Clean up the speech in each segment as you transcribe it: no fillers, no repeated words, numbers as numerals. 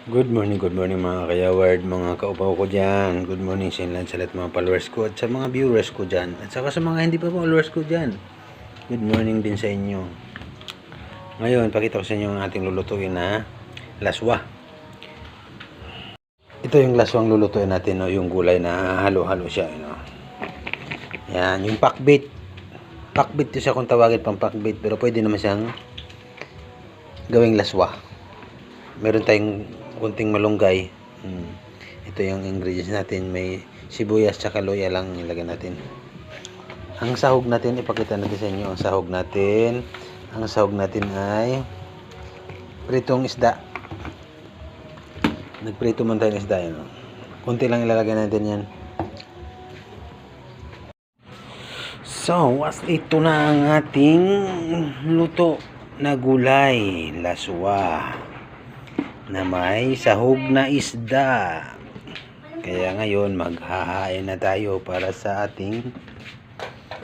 Good morning mga kayaward, mga kaupaw ko dyan. Good morning sa inyo sa lahat mga followers ko at sa mga viewers ko dyan. At saka sa mga hindi pa followers ko dyan. Good morning din sa inyo. Ngayon, pakita ko sa inyo ang ating lulutuin na laswa. Ito yung laswang lulutuin natin, no? Yung gulay na halo-halo siya. No? Yan, yung pakbit. Pakbit to siya kung tawagin pang pakbit. Pero pwede naman siyang gawing laswa. Meron tayong kunting malunggay. Ito yung ingredients natin. May sibuyas tsaka luya lang ilagay natin. Ang sahog natin, ipakita natin sa inyo ang sahog natin. Ang sahog natin ay pritong isda. Nagprito man tayo ng isda. Yun. Kunti lang ilalagay natin yan. So, ito na ang ating luto na gulay, laswa, na may sahog na isda. Kaya ngayon maghahain na tayo para sa ating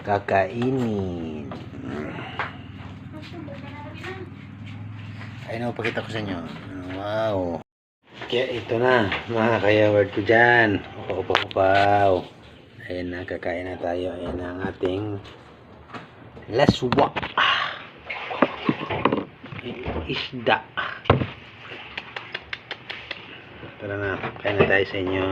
kakainin. Ayun, pakita ko sa inyo. Wow. Kaya ito na mga kayaward ko dyan. Upaw. Ayan na, kakain na tayo. Ayan na ang ating laswa. Isda. Tara na, kain na tayo sa inyo.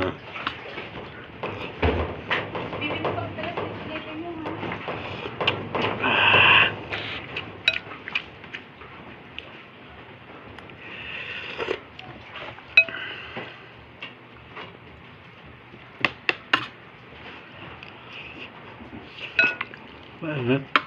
Ano?